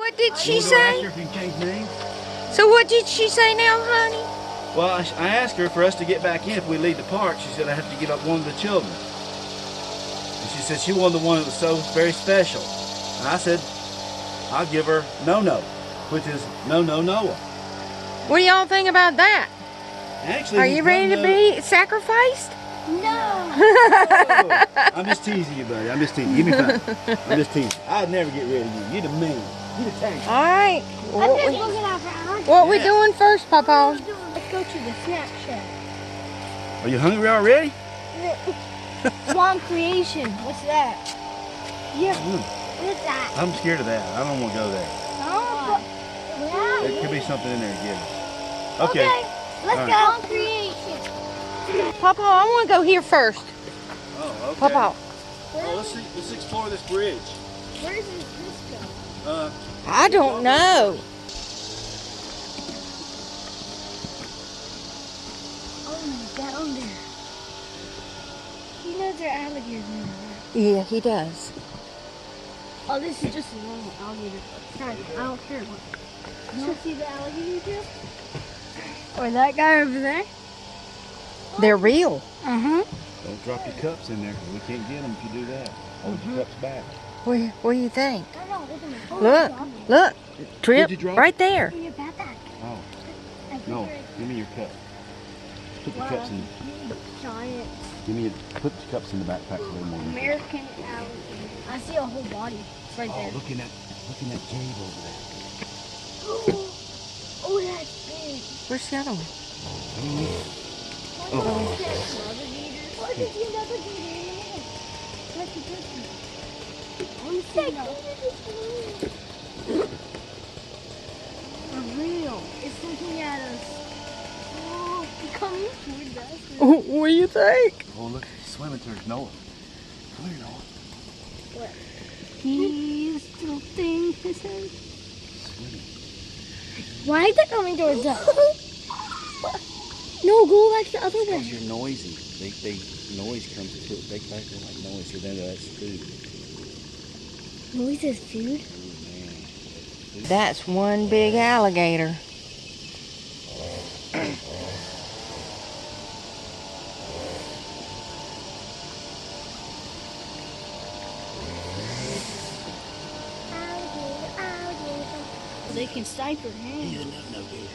What did she Ask say? her if you can change names. So what did she say now, honey? Well, I asked her for us to get back in if we leave the park. She said I have to give up one of the children. And she said she wanted the one that was so very special. And I said, I'll give her No-No, which is No-No-Noah. What do y'all think about that? Actually, Are you ready to be sacrificed? No. Oh, I'm just teasing you, buddy. I'm just teasing you. Give me five. I'm just teasing. I'd never get rid of you. You're the man. You're the tank. All right. I'm just looking out for Alan. What we doing first, Papa? Let's go to the snack shack. Are you hungry already? Swamp creation. What's that? Yeah. What is that? I'm scared of that. I don't want to go there. No. There could be something in there to give us. Okay. Let's All go. right. Swamp creation. Papa, I want to go here first. Oh, okay. Papa. Oh, let's explore this bridge. Where does this go? I don't know. Oh, down there. He knows there are alligators in there. Yeah, he does. Oh, this is just a normal alligator. Sorry, I don't care. You don't see the alligator here? Or that guy over there? They're real. Uh-huh. Don't drop your cups in there because we can't get them if you do that. Hold your cups back. What do you think? I don't know. Look at my phone. Look. Trip Where'd you drop right there. In your backpack. Oh, no. Give me your cup. Put the cups in. Giant Put the cups in the backpack a little more. American alligator. I see a whole body. It's right there. Look in that cave over there. Oh, that's big. Where's the other one? Oh. What did you another gator? That's a good one. I want to see that. For real. It's looking at us. Oh, it's coming toward us. What do you think? Oh, look. He's swimming towards Noah. Come here, Noah. What? He's tilting his head. Swimming. Why is that coming towards us? No, go back the other way. Because you're noisy. Noise comes to it. They like noise, so then that's food. Noise is food? Oh, man. That's one big alligator. They can snipe your hand. He's a no gator.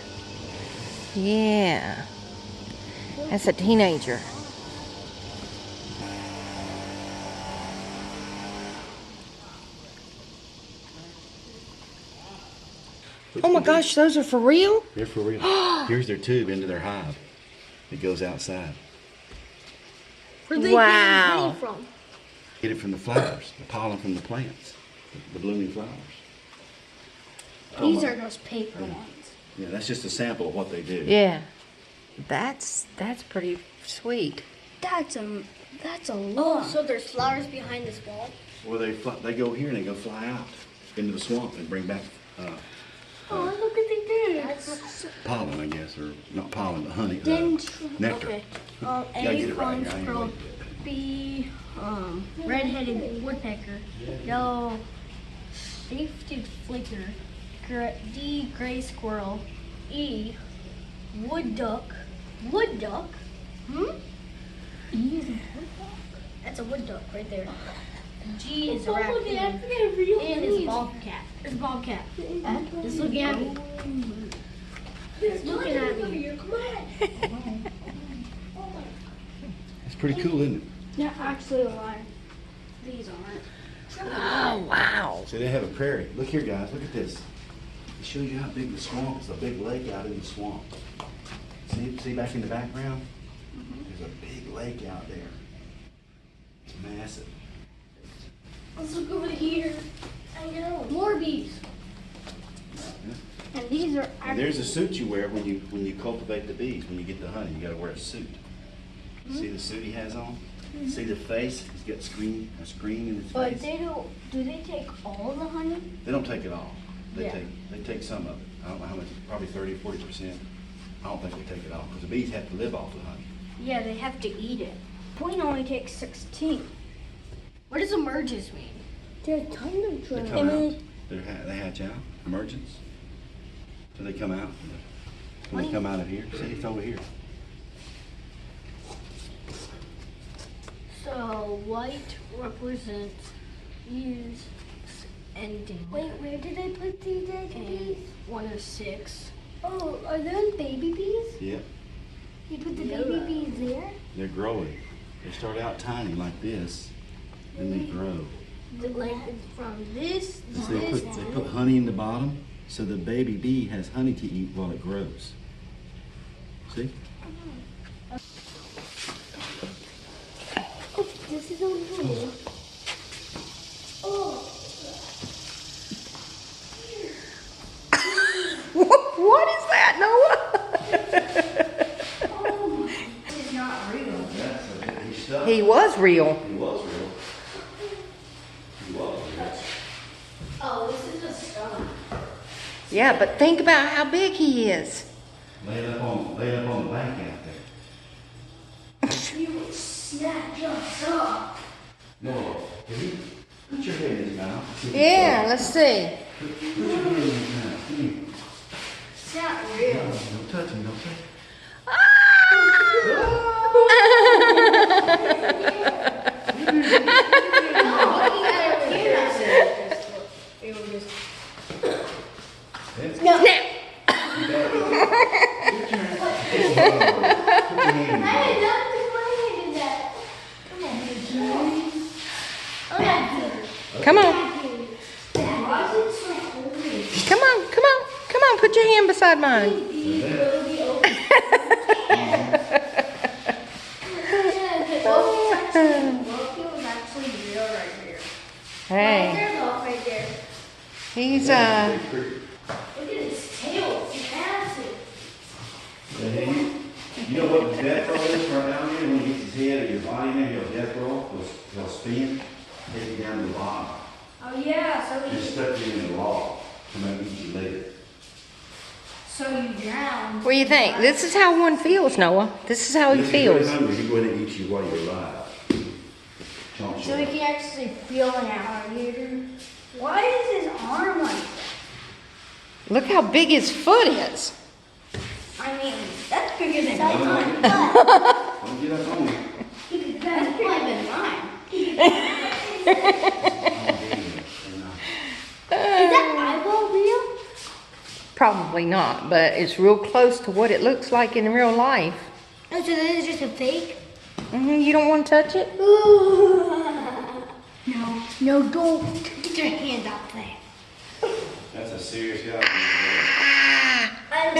Yeah. That's a teenager. Oh my gosh, those are for real? They're for real. Here's their tube into their hive. It goes outside. Where they Wow. get from? Get it from the flowers, the pollen from the plants, the blooming flowers. These are those paper ones. Yeah, that's just a sample of what they do. Yeah. That's pretty sweet. That's a lot. Oh, so there's flowers behind this wall? Well, they go here and they go fly out into the swamp and bring back Oh, look what they did. That's pollen, I guess, or not pollen, but honey, nectar. Okay. Gotta get A it right from here. squirrel. B, red-headed woodpecker. Yellow, shafted flicker. D, gray squirrel. E, wood duck. Wood duck? Hmm? E is a wood duck? That's a wood duck right there. G is a raccoon. N is a bobcat. There's a bobcat. It's looking at me. It's looking at me. It's pretty cool, isn't it? They're actually alive. These aren't. Oh, wow. So they have a prairie. Look here, guys. Look at this. It shows you how big the swamp is. A big lake out in the swamp. See back in the background? There's a big lake out there. It's massive. Let's look over here. I know. More bees. And these are And there's a suit you wear when you cultivate the bees. When you get the honey, you got to wear a suit. See the suit he has on? See the face? He's got a screen in his But face. they don't. Do they take all the honey? They don't take it all. They Yeah. take some of it. I don't know how much. Probably 30 or 40%. I don't think they take it all because the bees have to live off the honey. Yeah, they have to eat it. Queen only takes 16. What does emerges mean? There's tons of They drones. come out. They hatch out, emergence. So they come out. When they come out of here, see, it's over here. So white represents use ending. Wait, where did I put these egg bees? 106. Oh, are those baby bees? Yep. You put the baby bees there? They're growing. They start out tiny like this, then they grow. Like from this to So they this. put honey in the bottom, so the baby bee has honey to eat while it grows. See? Oh, this is on here. Oh. What is that, Noah? It's not real. He's stuck. He was real. He was real. He was real. Oh, this is a stone. Yeah, but think about how big he is. Lay it up on the bank out there. You would snatch us up. No, can you put your head in his mouth? Yeah, let's see. Put your head in his mouth. Come here. It's not real. Don't touch him, don't touch him. No. Come on. Come on, put your hand beside mine. Hey, he's Look at his tail. It's massive. You know what the death roll is right down here? When he gets his head or your body in there, your death roll, he'll spin, take you down to the bottom. Oh yeah, so Just stuck you in the log to make eat you later. you drown. What do you think? This is how one feels, Noah. This is how he feels. If you're hungry, he'll go ahead and eat you while you're alive. Chomp So he you. can actually feel an alligator. Why is his arm like that? Look how big his foot is. I mean, that's bigger than That's mine. my butt. Don't get up on me. That's bigger than mine. Is that eyeball real? Probably not, but it's real close to what it looks like in real life. Oh, so this is just a fake? You don't want to touch it? No, don't. Get your hand out there. That's a serious guy. Oh,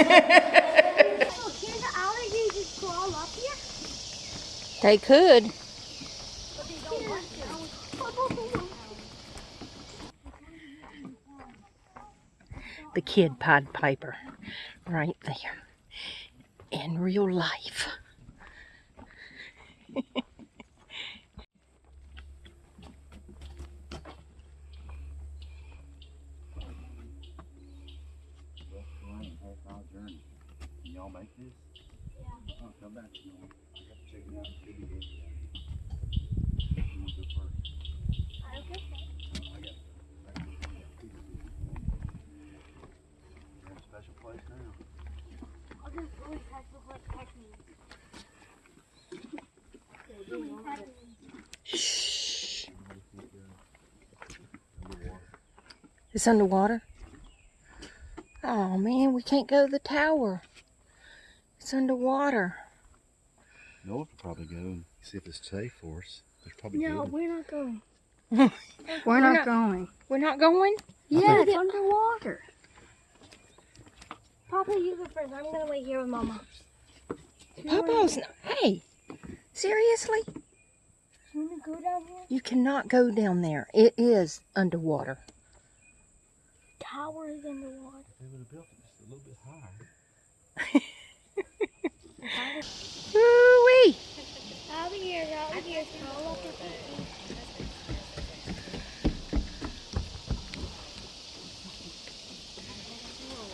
can the alligators just crawl up here? They could. But they don't want to. The Kid Pied Piper, right there, in real life. Y'all make this? Yeah. Oh, come back. You know, I have to check it out. Could be good. You want to go first? I got it. You're in a special place now. I'll just always have to let peck me. Shh. It's underwater? Oh man, we can't go to the tower. It's underwater. Noah could probably go and see if it's safe for us. There's probably No, good. we're not going. We're not going. We're not going? Yeah, it's underwater. Papa, you go first. I'm gonna wait here with Mama. Papa's not. Hey, seriously? You wanna go down here? You cannot go down there. It is underwater. Tower is underwater. They would have built it just a little bit higher. Woo-wee. Alligators, crawl up your feet.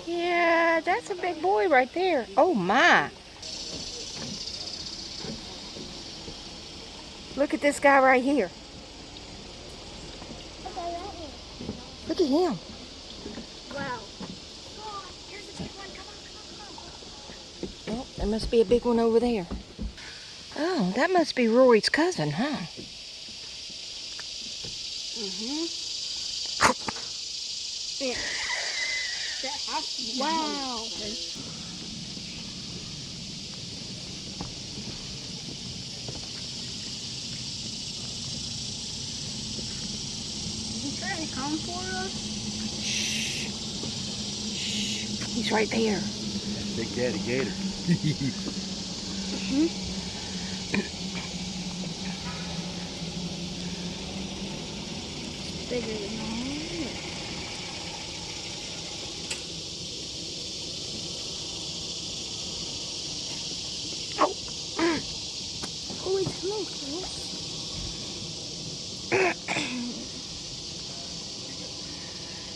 Yeah, that's a big boy right there. Oh my. Look at this guy right here. Look at him. There must be a big one over there. Oh, that must be Rory's cousin, huh? Yeah. Wow. Is he trying to come for us? Shh. He's right there. Big Daddy Gator. Bigger than mine. Holy smokes.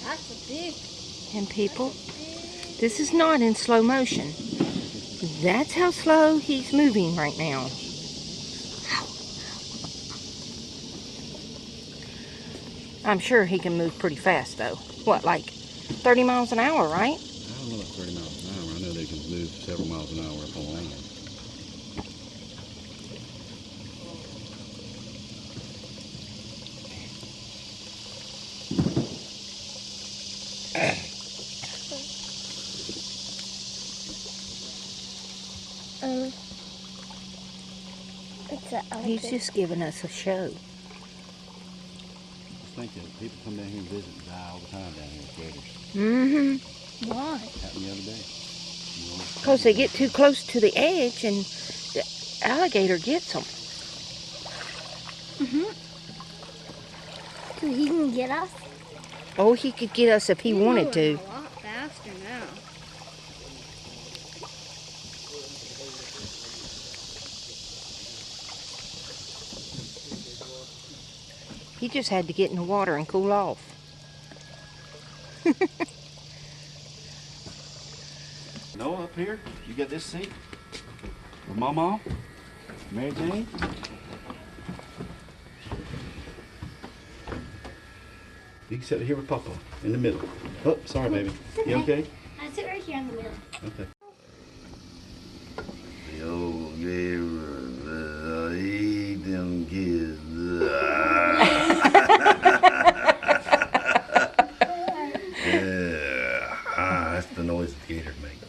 That's a big. And people, this is not in slow motion. That's how slow he's moving right now. I'm sure he can move pretty fast though. What, like 30 miles an hour, right? I don't know about 30 miles an hour. I know they can move several miles an hour up on land. It's an elephant. He's just giving us a show. Just think that people come down here and visit and die all the time down here with gators. Mm-hmm. Why? Happened the other day. Because they get too close to the edge and the alligator gets them. So he can get us? Oh, he could get us if he wanted to. A lot faster now. He just had to get in the water and cool off. Noah, up here, you got this seat with Mama, Mary Jane. You can sit here with Papa in the middle. Oh, sorry, baby. You okay? I sit right here in the middle. Okay. The old gator, eat them kids. That's the noise that the gators make.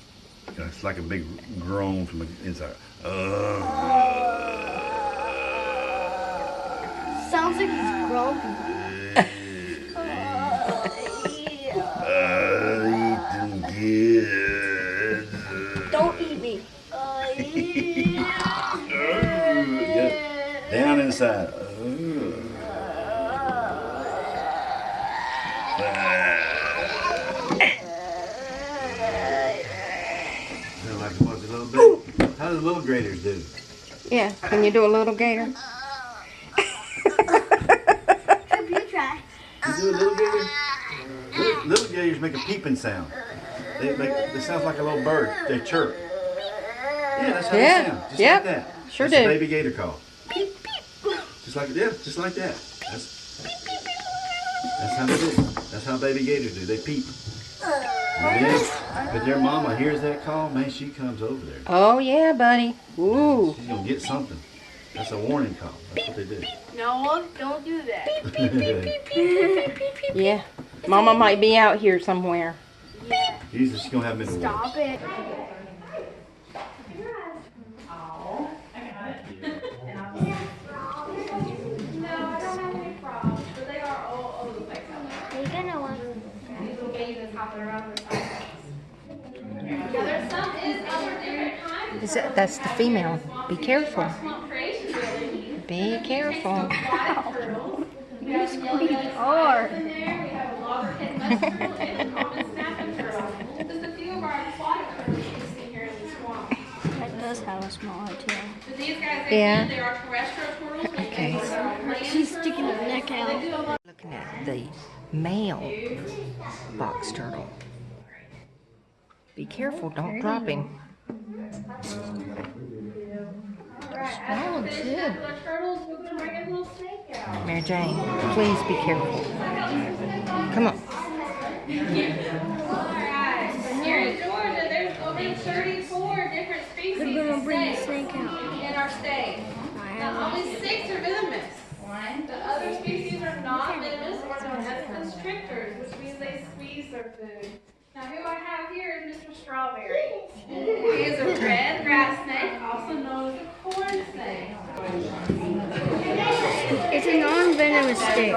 It's like a big groan from the inside. Sounds like he's grumpy. Eat them kids. Don't eat me. Yeah. Down inside. Like a little bit. How do the little gators do? Yeah, can you do a little gator? Hope you try. You do a little gator? Little gators make a peeping sound. They sound like a little bird. They chirp. Yeah, that's how they sound. Just like that. Sure that's do. A baby gator call. Just like just like that. That's how they do. That's how baby gators do. They peep. But their mama hears that call, man, she comes over there. Oh yeah, buddy. Ooh. She's gonna get something. That's a warning call. That's what they do. No, don't do that. Yeah. Mama might be out here somewhere. Yeah. Usually she's gonna have them in the woods. Stop it. You're gonna want That's the female. Be careful. Be careful. you squeeze hard. That does have a smaller tail. Yeah. They are terrestrial turtles. Okay. She's sticking her neck out. Looking at the male box turtle. Be careful, don't drop him. Strong too. Mary Jane, please be careful. Come on. Here in Georgia, there's over 34 different species state. Now, only 6 are venomous. The other species are not venomous or known as constrictors, which means they squeeze their food. Now, who I have here is Mr. Strawberry. He is a red grass snake, also known as a corn snake. It's a non-venomous snake.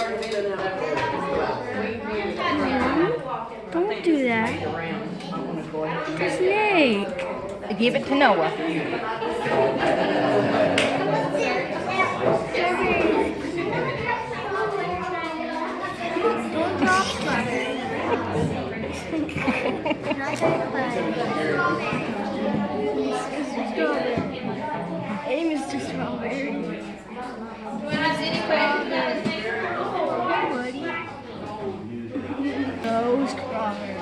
Don't do that. It's a snake. Give it to Noah. Don't drop strawberry. Hey, Mr. Strawberry. No strawberry.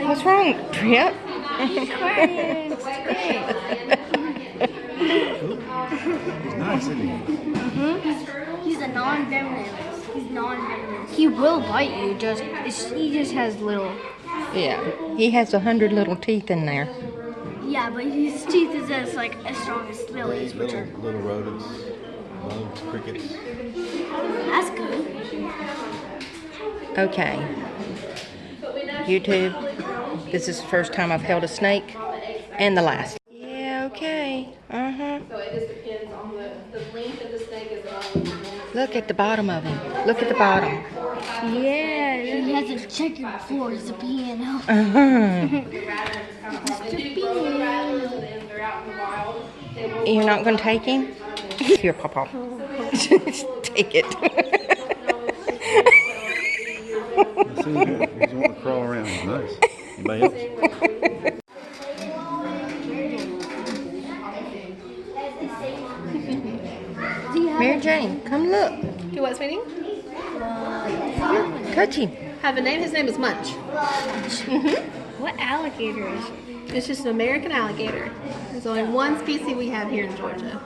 What's wrong, Trip? He's crying. He's nice, isn't he? He's a non-venomous. He's non-venomous. He will bite you. He just has little. Yeah, he has 100 little teeth in there. Yeah, but his teeth is as strong as lilies, which are. Little rodents, bugs, crickets. That's good. Okay. YouTube, this is the first time I've held a snake, and the last. Yeah, okay. So it just depends on the length of the snake as well. Look at the bottom of him. Look at the bottom. Yeah, he has a checker before. It's a piano. They do grow the rattlers, and then they're out in the wild. They will You're not going to take him? Here, Papa. Take it. He's wanting to crawl around. He's nice. Anybody else? Mary Jane, come look. Do what, sweetie? Touch him. Have a name? His name is Munch. What alligator is it? It's just an American alligator. There's only one species we have here in Georgia.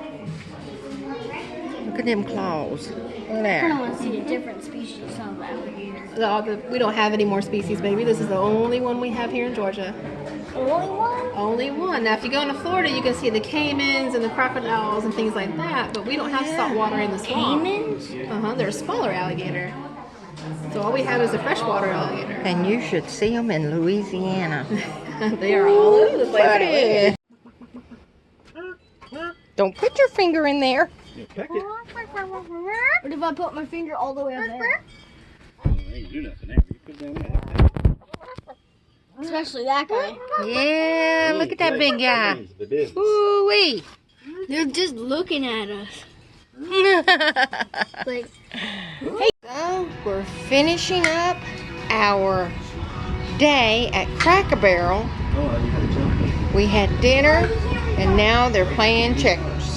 Look at them claws. Look I don't there. want to see a different species of alligator. We don't have any more species, baby. This is the only one we have here in Georgia. Only one? Only one. Now, if you go into Florida, you can see the caimans and the crocodiles and things like that, but we don't have salt water in the swamp. Caimans? They're a smaller alligator. So all we have is a freshwater alligator. And you should see them in Louisiana. They are all over the place. Buddy. Don't put your finger in there. Yeah, peck it. What if I put my finger all the way up there? They ain't do nothing there. You put it down there. Especially that guy. Yeah, look at that big guy. He's the business. Ooh-wee. They're just looking at us. Like, So, we're finishing up our day at Cracker Barrel. Oh, you had a jump. We had dinner, and now they're playing checkers.